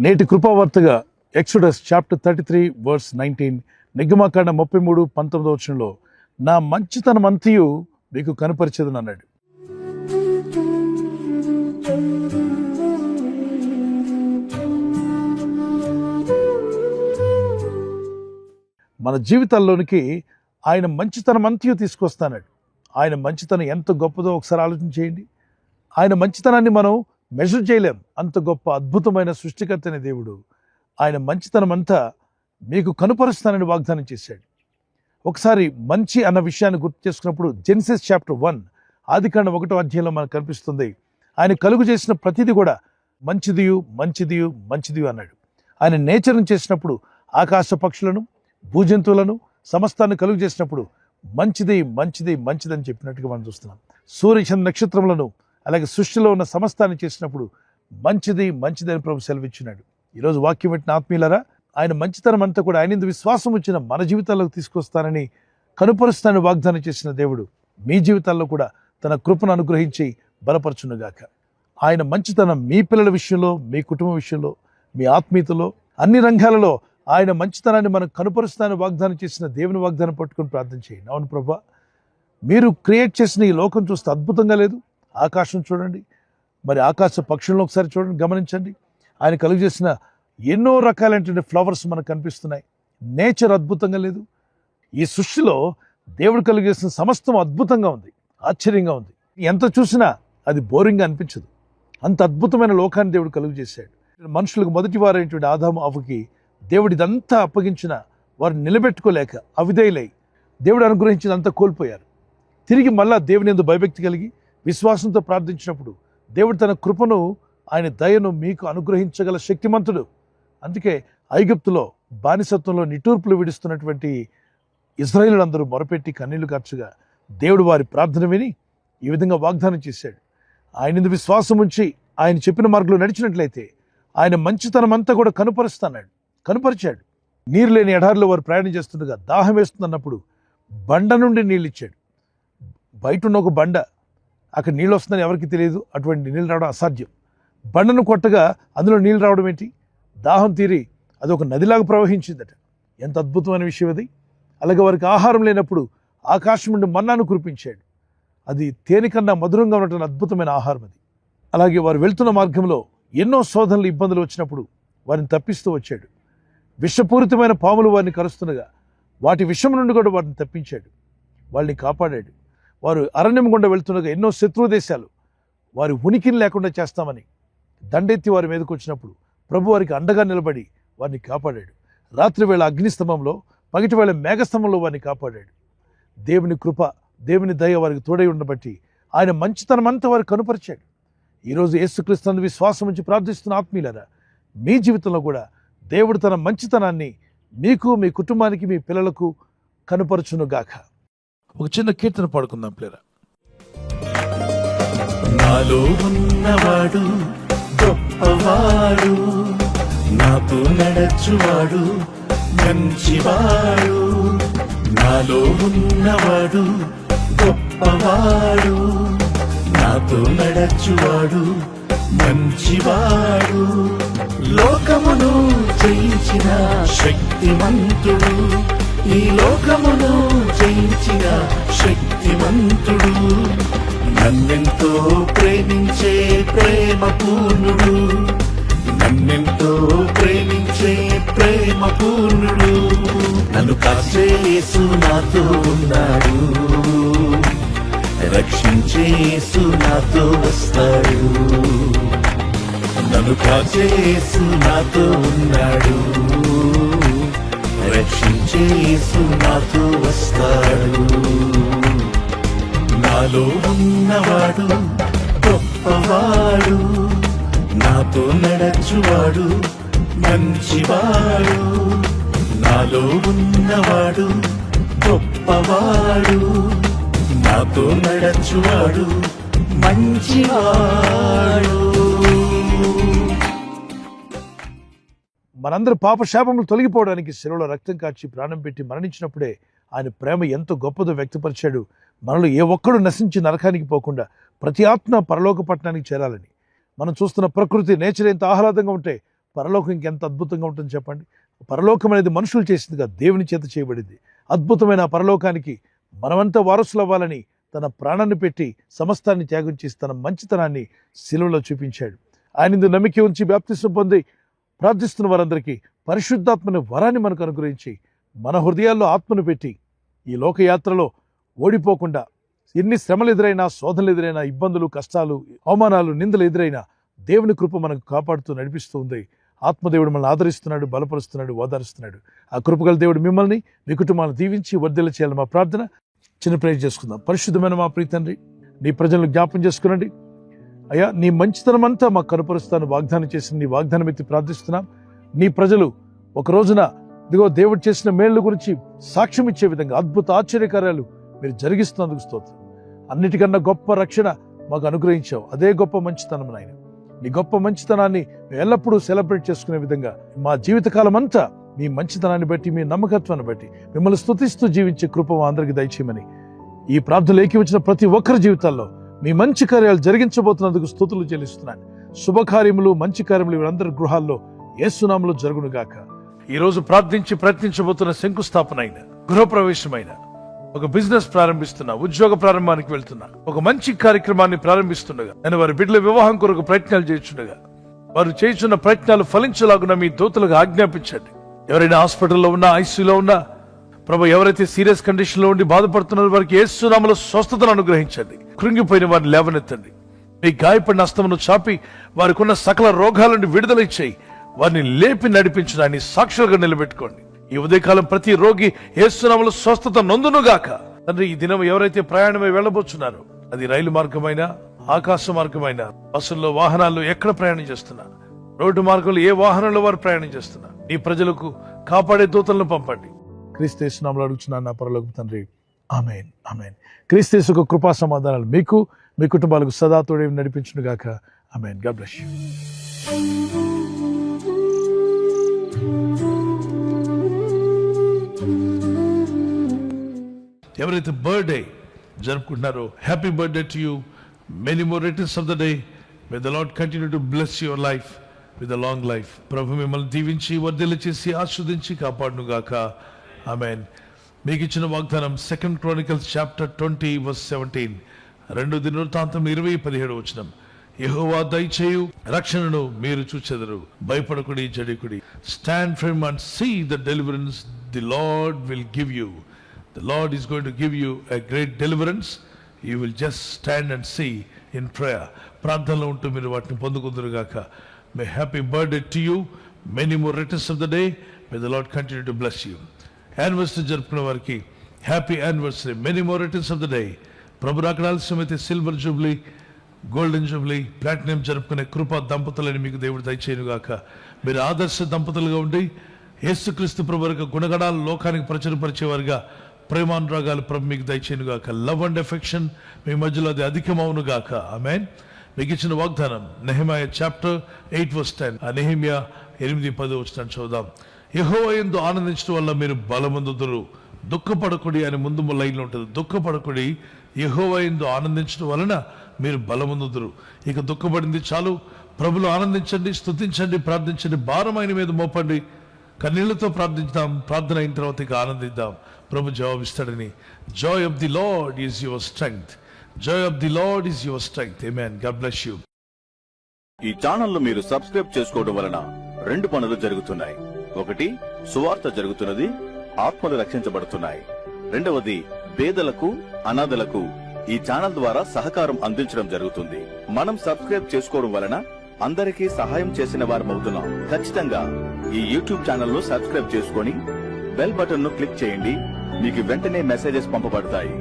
నేటి కృపావార్తగా exodus chapter 33 verse 19, నిర్గమకాండ 33:19 నా మంచితనం అంతయు మీకు కనపరిచేదని అన్నాడు. మన జీవితాల్లోనికి ఆయన మంచితనం అంతయు తీసుకొస్తాడు. ఆయన మంచితనం ఎంత గొప్పదో ఒకసారి ఆలోచన చేయండి. ఆయన మంచితనాన్ని మనం మెజర్ చేయలేం. అంత గొప్ప అద్భుతమైన సృష్టికర్త అనే దేవుడు ఆయన మంచితనం అంతా మీకు కనుపరుస్తానని వాగ్దానం చేశాడు. ఒకసారి మంచి అన్న విషయాన్ని గుర్తు చేసుకున్నప్పుడు జెనసిస్ చాప్టర్ 1 ఆదికాండం 1వ అధ్యాయంలో మనకు కనిపిస్తుంది. ఆయన కలుగు చేసిన ప్రతిదీ కూడా మంచిదియు మంచిదియు మంచిదియు అన్నాడు. ఆయన నేచర్ని చేసినప్పుడు ఆకాశ పక్షులను భూజంతువులను సమస్తాన్ని కలుగు చేసినప్పుడు మంచిది మంచిది మంచిదని చెప్పినట్టుగా మనం చూస్తున్నాం. సూర్య చంద్ర నక్షత్రములను అలాగే సృష్టిలో ఉన్న సమస్తాన్ని చేసినప్పుడు మంచిది మంచిది అని ప్రభు సెలవిచ్చినాడు. ఈరోజు వాక్యం పెట్టిన ఆత్మీయులారా, ఆయన మంచితనం అంతా కూడా ఆయన విశ్వాసం వచ్చిన మన జీవితాల్లోకి తీసుకొస్తానని కనుపరుస్తానని వాగ్దానం చేసిన దేవుడు మీ జీవితాల్లో కూడా తన కృపను అనుగ్రహించి బలపరచునుగాక. ఆయన మంచితనం మీ పిల్లల విషయంలో, మీ కుటుంబ విషయంలో, మీ ఆత్మీయతలో, అన్ని రంగాలలో ఆయన మంచితనాన్ని మనం కనుపరుస్తానని వాగ్దానం చేసిన దేవుని వాగ్దానం పట్టుకొని ప్రార్థన చేయండి. అవును ప్రభా, మీరు క్రియేట్ చేసిన ఈ లోకం చూస్తే అద్భుతంగా లేదు. ఆకాశం చూడండి, మరి ఆకాశ పక్షులను ఒకసారి చూడండి, గమనించండి. ఆయన కలుగు చేసిన ఎన్నో రకాలైనటువంటి ఫ్లవర్స్ మనకు కనిపిస్తున్నాయి. నేచర్ అద్భుతంగా లేదు. ఈ సృష్టిలో దేవుడు కలుగు చేసిన సమస్తం అద్భుతంగా ఉంది, ఆశ్చర్యంగా ఉంది. ఎంత చూసినా అది బోరింగ్గా అనిపించదు. అంత అద్భుతమైన లోకాన్ని దేవుడు కలుగు చేశాడు. మనుషులకు మొదటి వారైనటువంటి ఆదాము అవ్వకి దేవుడు ఇదంతా అప్పగించిన వారిని నిలబెట్టుకోలేక అవిధేయులై దేవుడు అనుగ్రహించినంతా కోల్పోయారు. తిరిగి మళ్ళా దేవుని యందు భయభక్తి కలిగి విశ్వాసంతో ప్రార్థించినప్పుడు దేవుడు తన కృపను, ఆయన దయను మీకు అనుగ్రహించగల శక్తిమంతుడు. అందుకే ఐగుప్తులో బానిసత్వంలో నిట్టూర్పులు విడుస్తున్నటువంటి ఇశ్రాయేలులందరూ మొరపెట్టి కన్నీళ్లు కార్చగా దేవుడు వారి ప్రార్థన విని ఈ విధంగా వాగ్దానం చేశాడు. ఆయన విశ్వాసం ఉంచి ఆయన చెప్పిన మార్గంలో నడిచినట్లయితే ఆయన మంచితనం అంతా కూడా కనుపరిచాడు. నీరు లేని ఎడారిలో వారు ప్రయాణం చేస్తుండగా దాహం వేస్తుందన్నప్పుడు బండ నుండి నీళ్ళు ఇచ్చాడు. బయట ఉన్న ఒక బండ, అక్కడ నీళ్ళు వస్తుందని ఎవరికి తెలియదు. అటువంటి నీళ్ళు రావడం అసాధ్యం. బండను కొట్టగా అందులో నీళ్ళు రావడం ఏంటి? దాహం తీరి అది ఒక నదిలాగా ప్రవహించిందట. ఎంత అద్భుతమైన విషయం అది. అలాగే వారికి ఆహారం లేనప్పుడు ఆకాశం నుండి మన్నాను కురిపించాడు. అది తేనెకన్నా మధురంగా ఉన్నటువంటి అద్భుతమైన ఆహారం అది. అలాగే వారు వెళ్తున్న మార్గంలో ఎన్నో శోధనలు, ఇబ్బందులు వచ్చినప్పుడు వారిని తప్పిస్తూ వచ్చాడు. విషపూరితమైన పాములు వారిని కరుస్తుండగా వాటి విషం నుండి కూడా వారిని తప్పించాడు, వాళ్ళని కాపాడాడు. వారు అరణ్యం గుండా వెళ్తుండగా ఎన్నో శత్రు దేశాలు వారి ఉనికిని లేకుండా చేస్తామని దండెత్తి వారి మీదకి వచ్చినప్పుడు ప్రభు వారికి అండగా నిలబడి వారిని కాపాడాడు. రాత్రి వేళ అగ్నిస్తంభంలో, పగటి వేళ మేఘస్తంభంలో వారిని కాపాడాడు. దేవుని కృప, దేవుని దయ వారికి తోడై ఉండబట్టి ఆయన మంచితనం అంతా వారికి కనుపరిచాడు. ఈరోజు యేసుక్రీస్తునందు విశ్వాసం ఉంచి ప్రార్థిస్తున్న ఆత్మీయులారా, మీ జీవితంలో కూడా దేవుడు తన మంచితనాన్ని మీకు, మీ కుటుంబానికి, మీ పిల్లలకు కనుపరచునుగాక. ఒక చిన్న కీర్తన పాడుకుందాం ప్లేరా. నాలో ఉన్నవాడు గొప్పవాడు, నాతో నడచువాడు మంచివాడు. నాలో ఉన్నవాడు గొప్పవాడు, నాతో నడచువాడు మంచివాడు. లోకమును జయించిన శక్తిమంతుడు, ఈ లోకమును జయించిన శక్తిమంతుడు. నన్నెంతో ప్రేమించే ప్రేమ పూర్ణుడు, నన్నెంతో ప్రేమించే ప్రేమ పూర్ణుడు. నన్ను కాచే యేసు నాతో ఉన్నాడు, రక్షించే యేసు నాతో వస్తాడు. నన్ను కాచే యేసు నాతో ఉన్నాడు, రక్షించే యేసు నాతో వస్తాడు. నాలో ఉన్నవాడు గొప్పవాడు, నాతో నడచువాడు మంచివాడు. నాలో ఉన్నవాడు గొప్పవాడు, నాతో నడచువాడు మంచివాడు. మనందరి పాప శాపములు తొలగిపోవడానికి శిలువలో రక్తం కాచి ప్రాణం పెట్టి మరణించినప్పుడే ఆయన ప్రేమ ఎంతో గొప్పదో వ్యక్తపరిచాడు. మనలో ఏ ఒక్కడు నశించి నరకానికి పోకుండా ప్రతి ఆత్మ పరలోక పట్టణానికి చేరాలని. మనం చూస్తున్న ప్రకృతి, నేచర్ ఎంత ఆహ్లాదంగా ఉంటే పరలోకం ఇంకెంత అద్భుతంగా ఉంటుంది చెప్పండి. పరలోకం అనేది మనుషులు చేసింది కాదు, దేవుని చేత చేయబడింది. అద్భుతమైన ఆ పరలోకానికి మనమంతా వారసులు అవ్వాలని తన ప్రాణాన్ని పెట్టి సమస్తాన్ని త్యాగం చేసి తన మంచితనాన్ని శిలువలో చూపించాడు. ఆయన నమ్మిక ఉంచి బాప్తిస్మం పొంది ప్రార్థిస్తున్న వారందరికీ పరిశుద్ధాత్మని వరాన్ని మనకు అనుగ్రహించి మన హృదయాల్లో ఆత్మను పెట్టి ఈ లోకయాత్రలో ఓడిపోకుండా ఎన్ని శ్రమలు ఎదురైనా, శోధనలు ఎదురైనా, ఇబ్బందులు, కష్టాలు, అవమానాలు, నిందలు ఎదురైనా దేవుని కృప మనకు కాపాడుతూ నడిపిస్తూ ఉంది. ఆత్మదేవుడు మనల్ని ఆదరిస్తున్నాడు, బలపరుస్తున్నాడు, ఓదారుస్తున్నాడు. ఆ కృపగల దేవుడు మిమ్మల్ని, మీ కుటుంబాలను దీవించి వర్ధిల్ల చేయాలని మా ప్రార్థన. చిన్న ప్రేయర్ చేసుకుందాం. పరిశుద్ధమైన మా ప్రియ తండ్రి, నీ ప్రజలను జ్ఞాపం చేసుకునండి అయ్యా. నీ మంచితనం అంతా మాకు కనపరుస్తాను వాగ్దానం చేసిన నీ వాగ్దానం ఎత్తి ప్రార్థిస్తున్నాం. నీ ప్రజలు ఒక రోజున ఇదిగో దేవుడు చేసిన మేళ్ల గురించి సాక్ష్యం ఇచ్చే విధంగా అద్భుత ఆశ్చర్యకార్యాలు మీరు జరిగిస్తున్నందుకు స్తోత్రం. అన్నిటికన్నా గొప్ప రక్షణ మాకు అనుగ్రహించావు. అదే గొప్ప మంచితనం నాయన. నీ గొప్ప మంచితనాన్ని మేము ఎల్లప్పుడూ సెలబ్రేట్ చేసుకునే విధంగా మా జీవితకాలం అంతా మీ మంచితనాన్ని బట్టి, మీ నమ్మకత్వాన్ని బట్టి మిమ్మల్ని స్తుతిస్తూ జీవించే కృప మా అందరికీ దయచేయమని ఈ ప్రార్థనలు ఏకీవచ్చిన ప్రతి ఒక్కరి జీవితాల్లో మీ మంచి కార్యాలు జరిగించబోతున్నందుకు స్తుతులు చెల్లిస్తున్నాను. శుభకార్యములు, మంచి కార్యములు వీరందరి గృహాల్లో యేసు నామములో జరుగును గాక. ఈ రోజు ప్రార్థించి ప్రయత్నించబోతున్న శంకుస్థాపన అయిన, గృహప్రవేశమైన, ఒక బిజినెస్ ప్రారంభిస్తున్నా, ఉద్యోగ ప్రారంభానికి వెళ్తున్నా, ఒక మంచి కార్యక్రమాన్ని ప్రారంభిస్తుండగా, నేను వారి బిడ్డల వివాహం కొరకు ప్రయత్నాలు చేస్తుండగా వారు చేస్తున్న ప్రయత్నాలు ఫలించలాగున మీ దూతలకు ఆజ్ఞాపించండి. ఎవరైనా హాస్పిటల్లో ఉన్నా, ఐసీయూలో ఉన్నా ప్రభు, ఎవరైతే సీరియస్ కండిషన్ లో ఉండి బాధపడుతున్నారో వారికి యేసు నామములో స్వస్థతను అనుగ్రహించండి. కృంగిపోయిన వారిని లేవనెత్తండి. మీ గాయపడిన హస్తమును చాపి వారికి ఉన్న సకల రోగాల నుండి విడుదల ఇచ్చేయి. వారిని లేపి నడిపించడాన్ని సాక్షులుగా నిలబెట్టుకోండి. ఈ ఉదయకాలం ప్రతి రోగి యేసు నామములో స్వస్థత నొందునుగాక. తండ్రి, ఈ దినం ఎవరైతే ప్రయాణమై వెళ్ళబోతున్నారో, అది రైలు మార్గమైనా, ఆకాశ మార్గమైనా, బస్సుల్లో, వాహనాల్లో ఎక్కడ ప్రయాణం చేస్తున్నా, రోడ్డు మార్గంలో ఏ వాహనంలో వారు ప్రయాణం చేస్తున్నా, ఈ ప్రజలకు కాపాడే దూతలను పంపండి. క్రీస్తు యేసు నామములో అడుగుచున్నాను నా పరలోకపు తండ్రి, ఆమేన్, ఆమేన్. క్రీస్తు యేసు యొక్క కృపా సమాధానాలు మీకు, మీ కుటుంబాలకు సదా తోడే నడిపించును గాక. ఆమేన్. God bless you. ఎవరైతే బర్త్డే జరుపుకుంటున్నారో, happy birthday to you. Many more returns of the day. May the Lord continue to bless your life with a long life. ప్రభు మిమ్మల్ని దీవించి, వర్ధిల్ల చేసి, ఆస్వాదించి కాపాడును గాక. ఆమేన్. మీకు ఇచ్చిన వాగ్దానం 2 Chronicles chapter 20:17. 2 దినవృత్తాంతం 20:17 యెహోవా దయచేయు రక్షణను మీరు చూచెదరు. భయపడకుడి, జడికుడి. Stand firm and see the deliverance the Lord will give you. The Lord is going to give you a great deliverance. You will just stand and see in prayer. ప్రార్థనలో ఉంటూ మీరు వాటిని పొందుకుందురుగాక. May happy birthday to you. Many more returns of the day. May the Lord continue to bless you. Anniversary జరుపుకునే వారికి happy anniversary. Many more returns of the day. ప్రభు రాకడ ఆలస్యమైతే silver jubilee, golden jubilee, platinum జరుపుకునే కృపా దంపతులని మీకు దేవుడు దయచేయునుగాక. మీరు ఆదర్శ దంపతులుగా ఉండి యేసుక్రీస్తు ప్రభు యొక్క గుణగణాలు లోకానికి ప్రచురపరిచేవారుగా, ప్రేమానురాగాలు ప్రభు మీకు దయచేయునుగాక. లవ్ అండ్ ఎఫెక్షన్ మీ మధ్యలో అది అధికమవునుగాక. ఆమేన్. మీకు ఇచ్చిన వాగ్దానం నెహెమయా చాప్టర్ 8:10. ఆ నెహెమయా 8:10 చూద్దాం. యెహోవా యందు ఆనందించడం వల్ల మీరు బలమొందుదురు. దుఃఖపడకుడి అని ముందు లైన్లో ఉంటుంది. దుఃఖపడకుడి, యెహోవా యందు ఆనందించడం వలన మీరు బలమొందుదురు. ఇక దుఃఖపడింది చాలు. ప్రభులో ఆనందించండి, స్తుతించండి, ప్రార్థించండి. భారం ఆయన మీద మోపండి. కన్నీళ్లతో ప్రార్థిద్దాం. ప్రార్థన అయిన తర్వాత ఇక ఆనందిద్దాం. ప్రభు జవాబిస్తాడని. Joy of the Lord is your strength. Joy of the Lord is your strength. ఆమేన్. God bless you. ఈ ఛానల్ ను మీరు సబ్స్క్రైబ్ చేసుకోవడం వలన 2 పనులు జరుగుతున్నాయి. ఒకటి, సువార్త జరుగుతున్నది, ఆత్మలు రక్షించబడుతున్నాయి. రెండవది, పేదలకు, అనాథలకు ఈ ఛానల్ ద్వారా సహకారం అందించడం జరుగుతుంది. మనం సబ్స్క్రైబ్ చేసుకోవడం వలన అందరికీ సహాయం చేసిన వారమవుతున్నాం. ఖచ్చితంగా ఈ యూట్యూబ్ ఛానల్ ను సబ్స్క్రైబ్ చేసుకొని బెల్ బటన్ ను క్లిక్ చేయండి. మీకు వెంటనే మెసేజెస్ పంపబడతాయి.